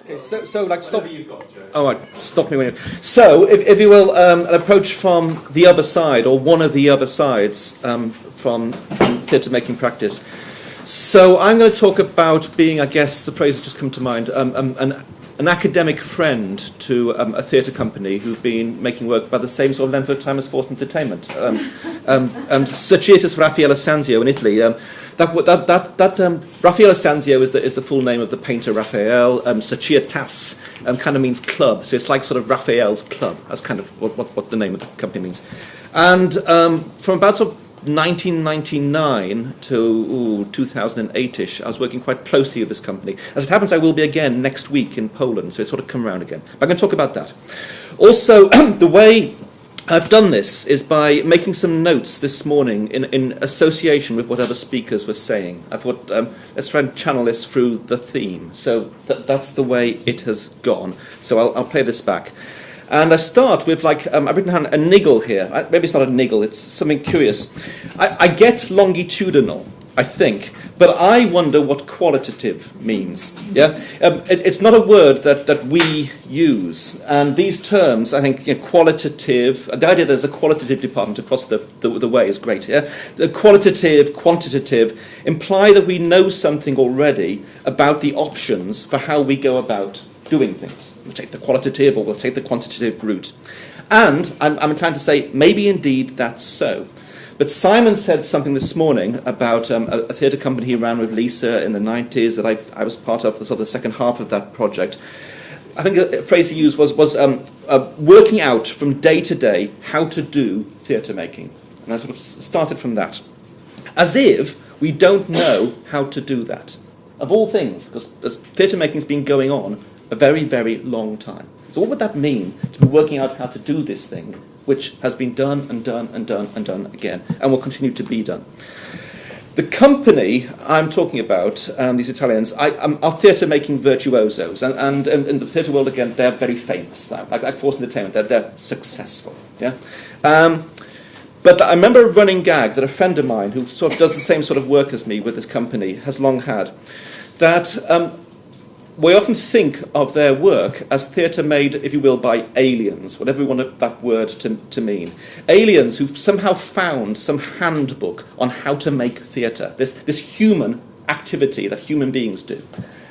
Okay, so like stop. Whatever you've got, Joe. All right, stop me when you. So, if you will, an approach from the other side, or one of the other sides, from theatre making practice. So, I'm going to talk about being, I guess, the phrase that just come to mind, an academic friend to a theatre company who've been making work by the same sort of length of time as Forced Entertainment. Societas Raffaello Sanzio in Italy. Raffaello Sanzio is the full name of the painter Raphael. Societas kind of means club, so it's like sort of Raphael's club. That's kind of what the name of the company means. And from about sort of 1999 to 2008-ish, I was working quite closely with this company. As it happens, I will be again next week in Poland, so it's sort of come around again. But I'm going to talk about that. Also, the way I've done this is by making some notes this morning in association with what other speakers were saying. I thought, let's try and channel this through the theme. So that's the way it has gone. So I'll play this back. And I start with, like, I've written down a niggle here. Maybe it's not a niggle, it's something curious. I get longitudinal, I think, but I wonder what qualitative means. Yeah, it's not a word that we use. And these terms, I think, qualitative, the idea there's a qualitative department across the way is great. Yeah, the qualitative, quantitative imply that we know something already about the options for how we go about doing things. We'll take the qualitative or we'll take the quantitative route. And I'm inclined to say maybe indeed that's so. But Simon said something this morning about a theatre company he ran with Lisa in the 90s that I was part of, the sort of the second half of that project. I think a phrase he used was working out from day to day how to do theatre making. And I sort of started from that. As if we don't know how to do that. Of all things, because theatre making's been going on a very, very long time. So what would that mean to be working out how to do this thing, which has been done and done and done and done again, and will continue to be done? The company I'm talking about, these Italians, are theatre-making virtuosos, and in the theatre world, again, they're very famous now. Like Forced Entertainment, they're successful. Yeah. But I remember a running gag that a friend of mine, who sort of does the same sort of work as me with this company, has long had, that we often think of their work as theatre made, if you will, by aliens, whatever we want that word to mean. Aliens who've somehow found some handbook on how to make theatre, this human activity that human beings do.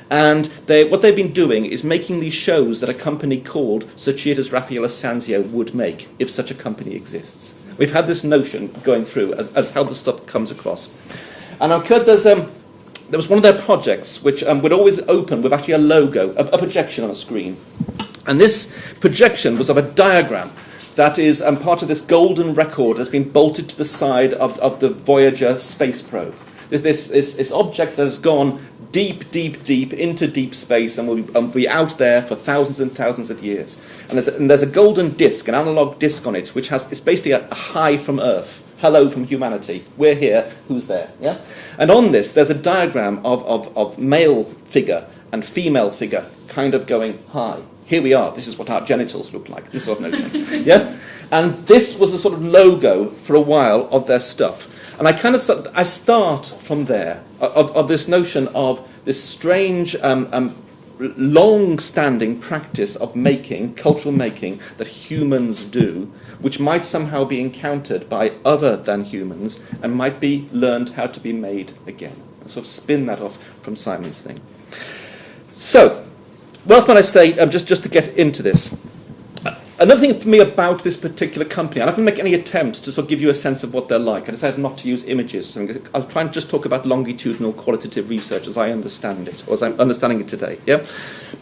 And what they've been doing is making these shows that a company called Societas Raffaello Sanzio would make, if such a company exists. We've had this notion going through as how the stuff comes across. And I've heard there was one of their projects which would always open with actually a logo, a projection on a screen. And this projection was of a diagram that is part of this golden record that's been bolted to the side of the Voyager space probe. There's this object that has gone deep, deep, deep into deep space and will be out there for thousands and thousands of years. And there's a golden disc, an analog disc on it, which it's basically a hi from Earth. Hello from humanity. We're here. Who's there? Yeah. And on this, there's a diagram of male figure and female figure, kind of going hi. Here we are. This is what our genitals look like. This sort of notion. Yeah. And this was a sort of logo for a while of their stuff. And I start from there of this notion of this strange, long-standing practice of making, cultural making, that humans do, which might somehow be encountered by other than humans and might be learned how to be made again. I sort of spin that off from Simon's thing. So, what else might I say, just to get into this? Another thing for me about this particular company, I'm not going to make any attempt to sort of give you a sense of what they're like. I decided not to use images. I'll try and just talk about longitudinal qualitative research as I understand it, or as I'm understanding it today. Yeah,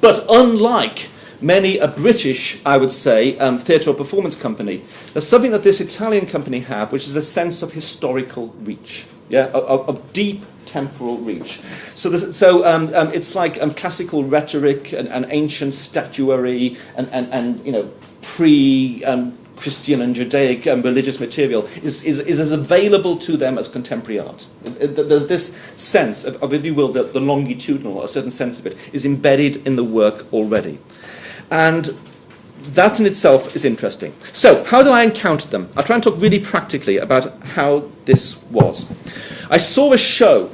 but unlike many a British, I would say, theatre or performance company, there's something that this Italian company have, which is a sense of historical reach, yeah, of deep temporal reach. So it's like classical rhetoric and ancient statuary and pre-Christian and Judaic religious material is as available to them as contemporary art. There's this sense of, if you will, the longitudinal, a certain sense of it, is embedded in the work already. And that in itself is interesting. So, how do I encounter them? I'll try and talk really practically about how this was. I saw a show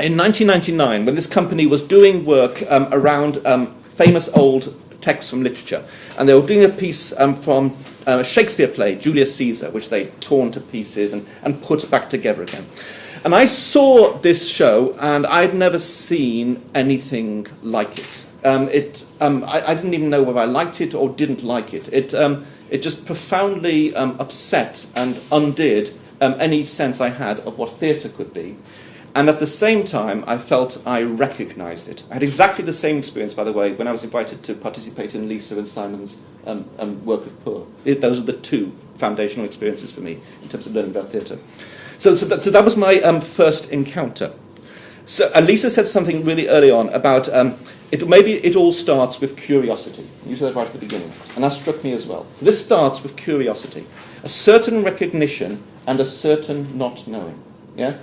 in 1999 when this company was doing work around famous old texts from literature. And they were doing a piece from a Shakespeare play, Julius Caesar, which they'd torn to pieces and put back together again. And I saw this show, and I'd never seen anything like it. I didn't even know whether I liked it or didn't like it. It just profoundly upset and undid any sense I had of what theatre could be. And at the same time, I felt I recognised it. I had exactly the same experience, by the way, when I was invited to participate in Lisa and Simon's work of Poor. Those are the two foundational experiences for me in terms of learning about theatre. So that was my first encounter. So Lisa said something really early on about maybe it all starts with curiosity. You said that right at the beginning, and that struck me as well. So this starts with curiosity, a certain recognition and a certain not knowing. Yeah,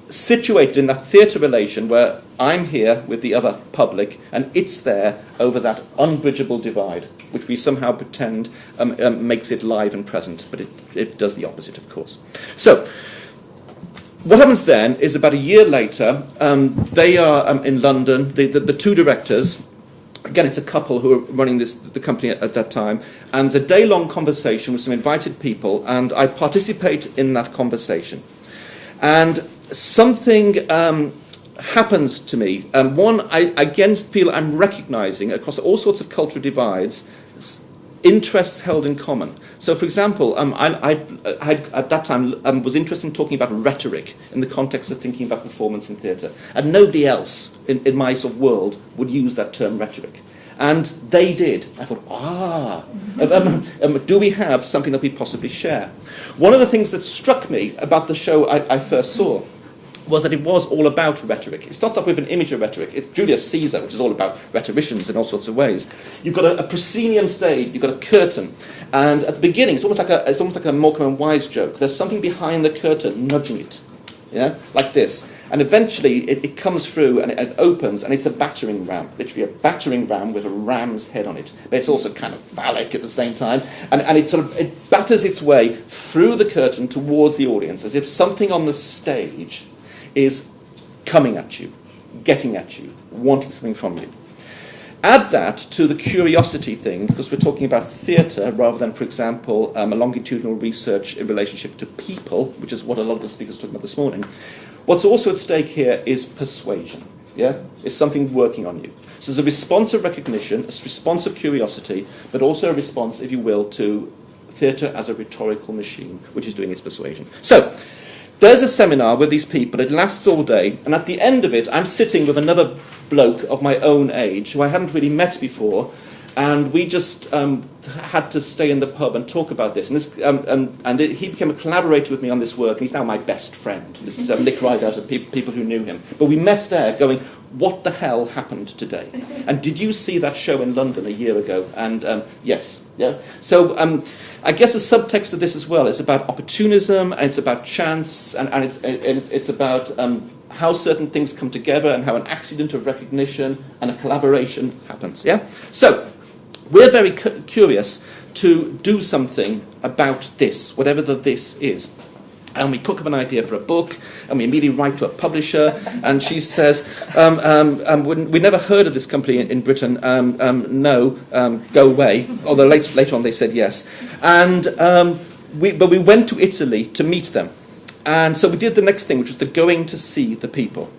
situated in that theatre relation where I'm here with the other public and it's there over that unbridgeable divide, which we somehow pretend makes it live and present, but it does the opposite, of course. So what happens then is about a year later, they are in London, the two directors, again it's a couple who are running the company at that time, and it's a day-long conversation with some invited people, and I participate in that conversation. And something happens to me. One, I again feel I'm recognising across all sorts of cultural divides interests held in common. So, for example, I at that time was interested in talking about rhetoric in the context of thinking about performance in theatre, and nobody else in my sort of world would use that term rhetoric. And they did. I thought, do we have something that we possibly share? One of the things that struck me about the show I first saw was that it was all about rhetoric. It starts off with an image of rhetoric. It's Julius Caesar, which is all about rhetoricians in all sorts of ways. You've got a proscenium stage, you've got a curtain, and at the beginning, it's almost like a Morecambe and Wise joke. There's something behind the curtain nudging it, yeah, like this. And eventually, it comes through and it opens, and it's a battering ram, literally a battering ram with a ram's head on it. But it's also kind of phallic at the same time, and it batters its way through the curtain towards the audience, as if something on the stage is coming at you, getting at you, wanting something from you. Add that to the curiosity thing, because we're talking about theatre rather than, for example, a longitudinal research in relationship to people, which is what a lot of the speakers talked about this morning. What's also at stake here is persuasion. Yeah, it's something working on you. So there's a response of recognition, a response of curiosity, but also a response, if you will, to theatre as a rhetorical machine, which is doing its persuasion. So there's a seminar with these people. It lasts all day, and at the end of it, I'm sitting with another bloke of my own age who I hadn't really met before, and we just had to stay in the pub and talk about this. And he became a collaborator with me on this work, and he's now my best friend. This is Nick Rideout of people who knew him. But we met there going, what the hell happened today? And did you see that show in London a year ago? And yes. Yeah. So I guess the subtext of this as well is about opportunism, and it's about chance, and it's about how certain things come together and how an accident of recognition and a collaboration happens. Yeah. So we're very curious to do something about this, whatever the this is. And we cook up an idea for a book, and we immediately write to a publisher, and she says, we never heard of this company in Britain, no, go away. Although later on they said yes. And but we went to Italy to meet them. And so we did the next thing, which was the going to see the people.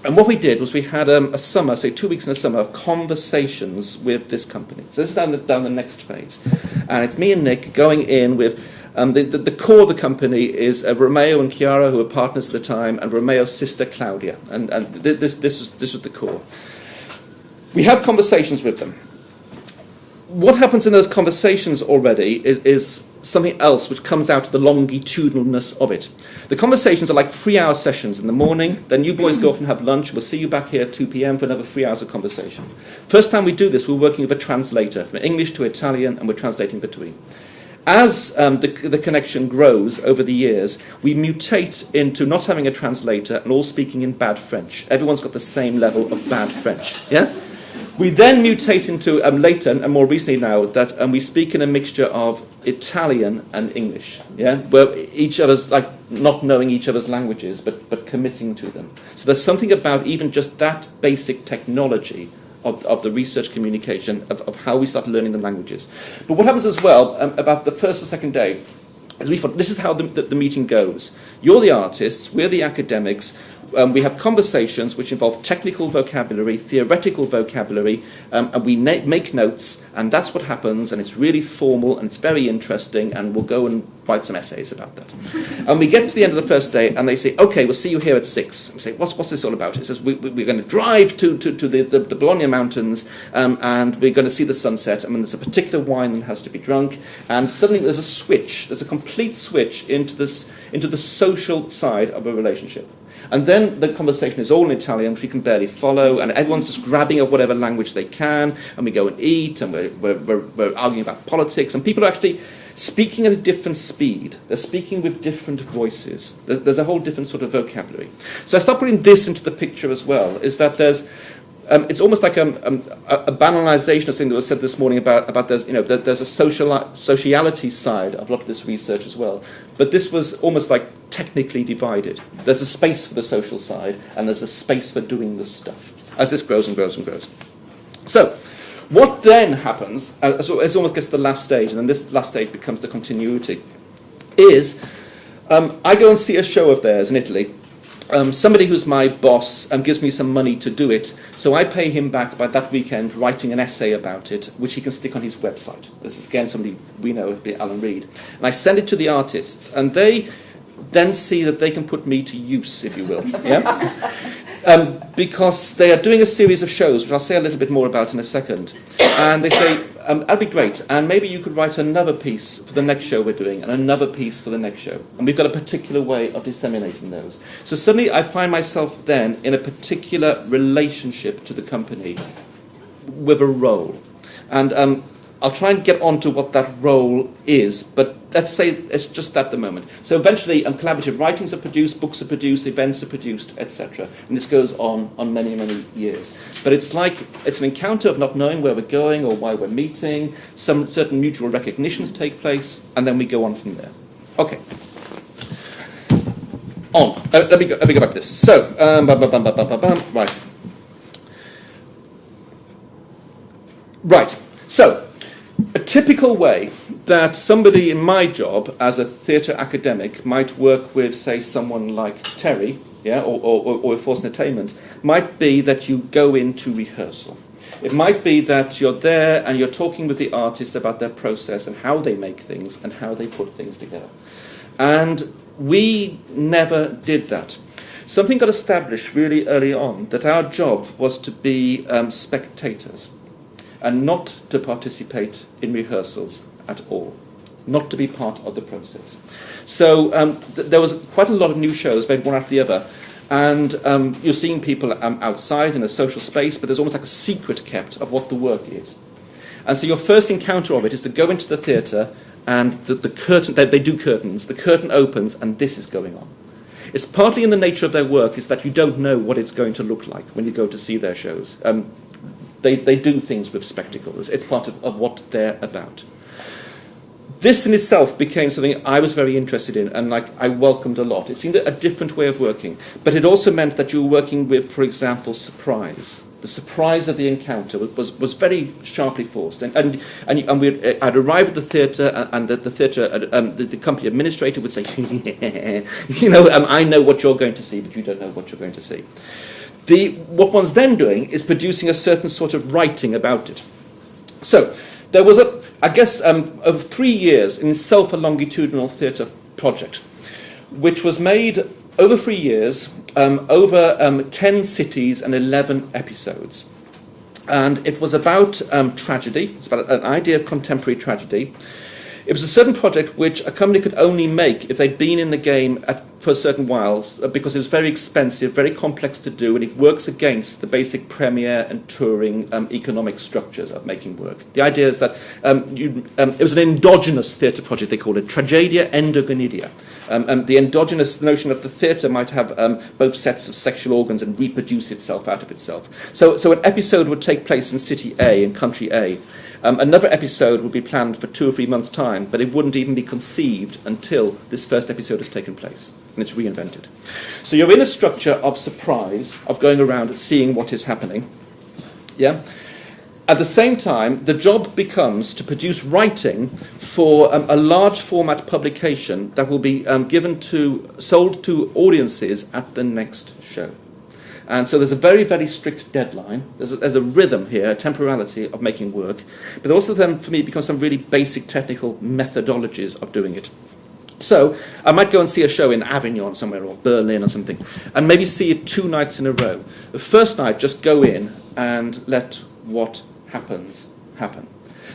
And what we did was we had a summer, say 2 weeks in a summer, of conversations with this company. So this is down the next phase. And it's me and Nick going in with, the core of the company is Romeo and Chiara, who were partners at the time, and Romeo's sister Claudia. And this was the core. We have conversations with them. What happens in those conversations already is something else which comes out of the longitudinalness of it. The conversations are like 3-hour sessions in the morning, then you boys go off and have lunch, we'll see you back here at 2 p.m. for another 3 hours of conversation. First time we do this, we're working with a translator, from English to Italian, and we're translating between. As the connection grows over the years, we mutate into not having a translator and all speaking in bad French. Everyone's got the same level of bad French, yeah? We then mutate into, later and more recently now, that we speak in a mixture of Italian and English, yeah, where each other's like not knowing each other's languages, but committing to them. So there's something about even just that basic technology of the research communication, of how we start learning the languages. But what happens as well, about the first or second day, is we thought, this is how the meeting goes. You're the artists, we're the academics, we have conversations which involve technical vocabulary, theoretical vocabulary, and we make notes, and that's what happens, and it's really formal, and it's very interesting, and we'll go and write some essays about that. And we get to the end of the first day, and they say, okay, we'll see you here at 6. And we say, what's this all about? It says, we're going to drive to the Bologna Mountains, and we're going to see the sunset, and there's a particular wine that has to be drunk, and suddenly there's a switch, there's a complete switch into the social side of a relationship. And then the conversation is all in Italian, which we can barely follow, and everyone's just grabbing at whatever language they can, and we go and eat, and we're arguing about politics, and people are actually speaking at a different speed. They're speaking with different voices. There's a whole different sort of vocabulary. So I start putting this into the picture as well, is that there's it's almost like a banalization of something that was said this morning about there's a sociality side of a lot of this research as well. But this was almost like technically divided. There's a space for the social side, and there's a space for doing the stuff as this grows and grows and grows. So what then happens, as it almost gets to the last stage, and then this last stage becomes the continuity, is I go and see a show of theirs in Italy. Somebody who's my boss gives me some money to do it, so I pay him back by that weekend writing an essay about it, which he can stick on his website. This is, again, somebody we know, Alan Reed. And I send it to the artists, and they then see that they can put me to use, if you will. Yeah? Because they are doing a series of shows, which I'll say a little bit more about in a second. And they say, that'd be great, and maybe you could write another piece for the next show we're doing, and another piece for the next show. And we've got a particular way of disseminating those. So suddenly I find myself then in a particular relationship to the company with a role. And I'll try and get on to what that role is, but let's say it's just that at the moment. So eventually collaborative writings are produced, books are produced, events are produced, etc. And this goes on many, many years. But it's an encounter of not knowing where we're going or why we're meeting, some certain mutual recognitions take place, and then we go on from there. Okay. On. Let me go back to this. So, right. Right. So, a typical way that somebody in my job as a theatre academic might work with, say, someone like Terry, yeah, or with Force Entertainment, might be that you go into rehearsal. It might be that you're there and you're talking with the artist about their process and how they make things and how they put things together. And we never did that. Something got established really early on that our job was to be spectators, and not to participate in rehearsals at all, not to be part of the process. So there was quite a lot of new shows, made one after the other, and you're seeing people outside in a social space, but there's almost like a secret kept of what the work is. And so your first encounter of it is to go into the theatre, and the curtain, they do curtains, the curtain opens, and this is going on. It's partly in the nature of their work is that you don't know what it's going to look like when you go to see their shows. They do things with spectacles. It's part of what they're about. This in itself became something I was very interested in and I welcomed a lot. It seemed a different way of working. But it also meant that you were working with, for example, surprise. The surprise of the encounter was very sharply forced. And I'd arrive at the theatre and the theatre, the company administrator would say, I know what you're going to see, but you don't know what you're going to see. What one's then doing is producing a certain sort of writing about it. So there was, over 3 years in itself a longitudinal theatre project, which was made over 3 years, over 10 cities and 11 episodes. And it was about tragedy. It's about an idea of contemporary tragedy. It was a certain project which a company could only make if they'd been in the game for a certain while, because it was very expensive, very complex to do, and it works against the basic premiere and touring economic structures of making work. The idea is that it was an endogenous theatre project, they called it, tragedia endogonidia. The endogenous notion that the theatre might have both sets of sexual organs and reproduce itself out of itself. So an episode would take place in city A, in country A. Another episode would be planned for 2 or 3 months' time, but it wouldn't even be conceived until this first episode has taken place, and it's reinvented. So you're in a structure of surprise, of going around and seeing what is happening, Yeah. At the same time, the job becomes to produce writing for a large format publication that will be sold to audiences at the next show. And so there's a very, very strict deadline. There's a rhythm here, a temporality of making work. But also then, for me, it becomes some really basic technical methodologies of doing it. So I might go and see a show in Avignon somewhere or Berlin or something, and maybe see it 2 nights in a row. The first night, just go in and let what happens happen.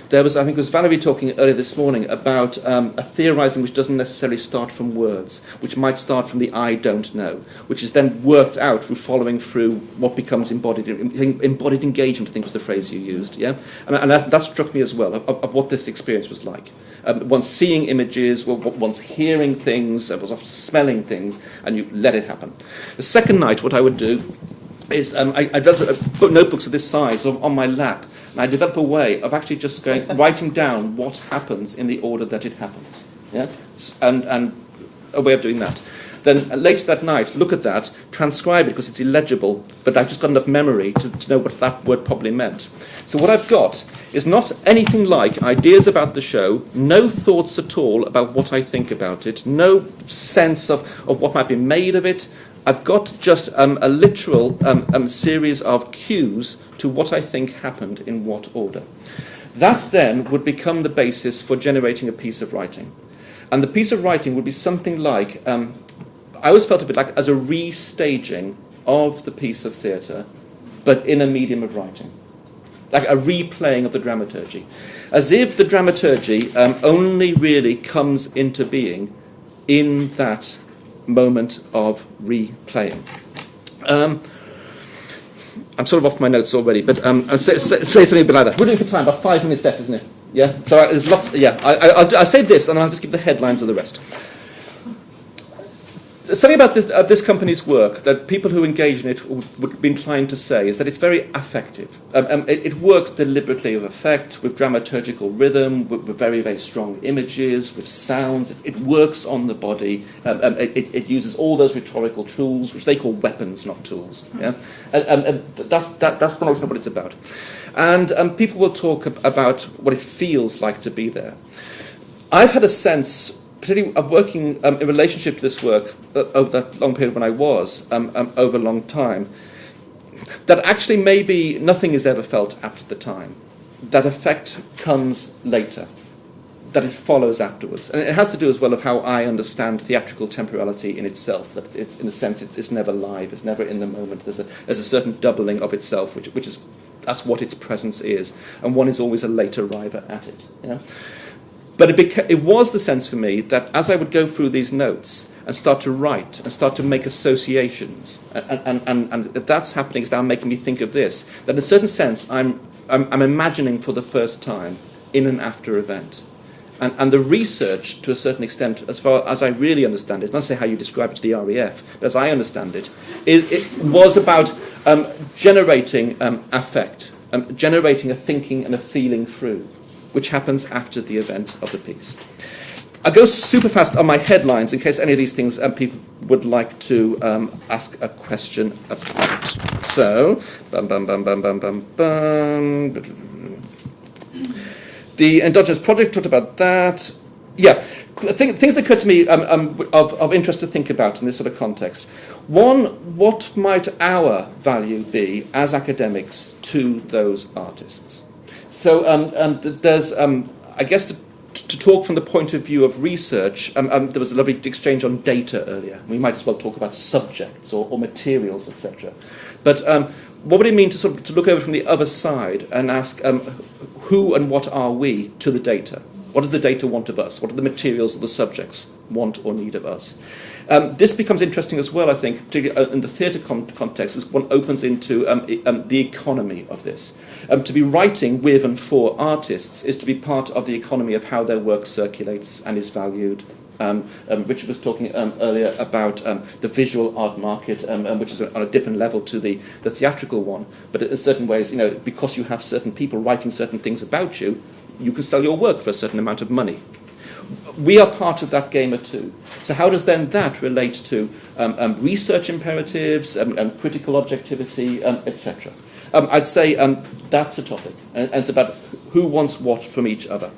There was, I think it was Valerie talking earlier this morning about a theorizing which doesn't necessarily start from words, which might start from the I don't know, which is then worked out through following through what becomes embodied engagement, I think was the phrase you used, yeah? And that struck me as well, of what this experience was like. Once seeing images, once hearing things, was often smelling things, and you let it happen. The second night, what I would do is I put notebooks of this size on my lap, and I develop a way of actually just writing down what happens in the order that it happens, yeah, and a way of doing that. Then later that night, look at that, transcribe it because it's illegible, but I've just got enough memory to know what that word probably meant. So what I've got is not anything like ideas about the show, no thoughts at all about what I think about it, no sense of what might be made of it. I've got just a literal series of cues to what I think happened in what order. That then would become the basis for generating a piece of writing. And the piece of writing would be something like, I always felt a bit like as a restaging of the piece of theatre, but in a medium of writing. Like a replaying of the dramaturgy. As if the dramaturgy only really comes into being in that moment of replaying. I'm sort of off my notes already, but I'll say something a bit like that. We're doing for time, about 5 minutes left, isn't it? Yeah. So there's lots. Yeah. I'll say this, and I'll just give the headlines of the rest. Something about this company's work that people who engage in it would be inclined to say is that it's very affective. It works deliberately with effect, with dramaturgical rhythm, with very, very strong images, with sounds. It works on the body. It uses all those rhetorical tools, which they call weapons, not tools. Yeah? That's the notion of what it's about. And people will talk about what it feels like to be there. I've had a sense, particularly of working in relationship to this work over that long period when I was, over a long time, that actually maybe nothing is ever felt at the time. That effect comes later, that it follows afterwards. And it has to do as well with how I understand theatrical temporality in itself, that in a sense it's never live, it's never in the moment. There's a certain doubling of itself, which is, that's what its presence is, and one is always a late arriver at it. You know? But it was the sense for me that as I would go through these notes and start to write and start to make associations, and that's happening, it's now making me think of this, that in a certain sense I'm imagining for the first time in an after event. And the research, to a certain extent, as far as I really understand it, not say how you describe it to the RAF, but as I understand it, it was about generating affect, generating a thinking and a feeling through, which happens after the event of the piece. I'll go super fast on my headlines in case any of these things people would like to ask a question about. So, the endogenous project, talked about that. Yeah, things that occur to me of interest to think about in this sort of context. One, what might our value be as academics to those artists? So there's, I guess, to talk from the point of view of research, there was a lovely exchange on data earlier. We might as well talk about subjects or materials, etc. But what would it mean to look over from the other side and ask who and what are we to the data? What does the data want of us? What do the materials or the subjects want or need of us? This becomes interesting as well, I think, particularly in the theatre context, as one opens into the economy of this. To be writing with and for artists is to be part of the economy of how their work circulates and is valued. Richard was talking earlier about the visual art market, which is on a different level to the theatrical one. But in certain ways, because you have certain people writing certain things about you, you can sell your work for a certain amount of money. We are part of that gamer too. So how does then that relate to research imperatives, critical objectivity, etc.? I'd say that's a topic, and it's about who wants what from each other.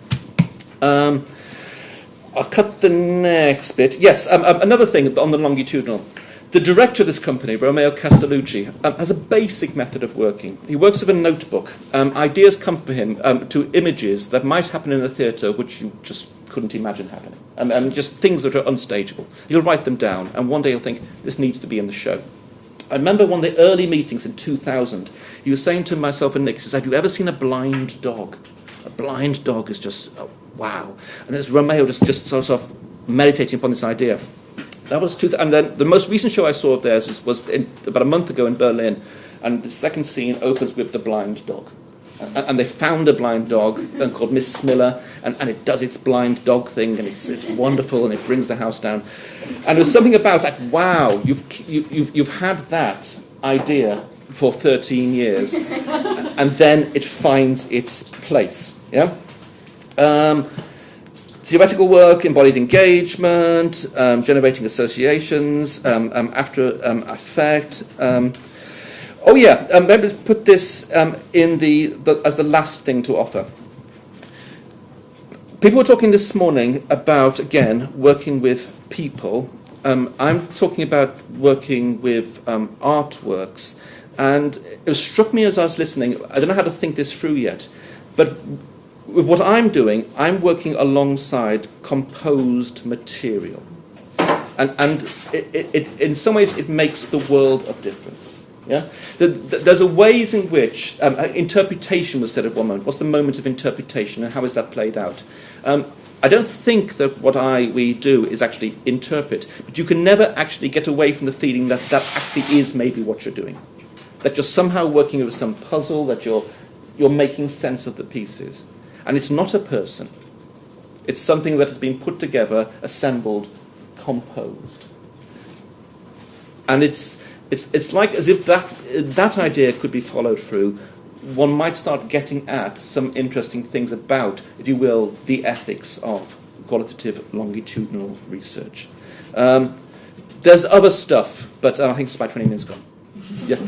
I'll cut the next bit. Yes, another thing on the longitudinal. The director of this company, Romeo Castellucci, has a basic method of working. He works with a notebook. Ideas come for him to images that might happen in a theatre which you just couldn't imagine happening. Just things that are unstageable. He'll write them down, and one day he'll think, this needs to be in the show. I remember one of the early meetings in 2000, he was saying to myself and Nick, he says, have you ever seen a blind dog? A blind dog is just, wow. And it's Romeo just sort of meditating upon this idea. That was and then the most recent show I saw of theirs was about a month ago in Berlin, and the second scene opens with the blind dog. And they found a blind dog called Miss Smiller, and it does its blind dog thing, and it's wonderful, and it brings the house down. And there was something about that. Wow, you've had that idea for 13 years, and then it finds its place. Yeah. Theoretical work, embodied engagement, generating associations, after effect. Maybe put this as the last thing to offer. People were talking this morning about, again, working with people. I'm talking about working with artworks. And it struck me as I was listening, I don't know how to think this through yet, but with what I'm doing, I'm working alongside composed material. And it in some ways, it makes the world of difference. Yeah, there's a ways in which interpretation was said at one moment. What's the moment of interpretation, and how is that played out? I don't think that what we do is actually interpret, but you can never actually get away from the feeling that that actually is maybe what you're doing, that you're somehow working with some puzzle, that you're making sense of the pieces, and it's not a person. It's something that has been put together, assembled, composed, and it's like as if that idea could be followed through. One might start getting at some interesting things about, if you will, the ethics of qualitative longitudinal research. There's other stuff, but I think it's about 20 minutes gone. Yeah.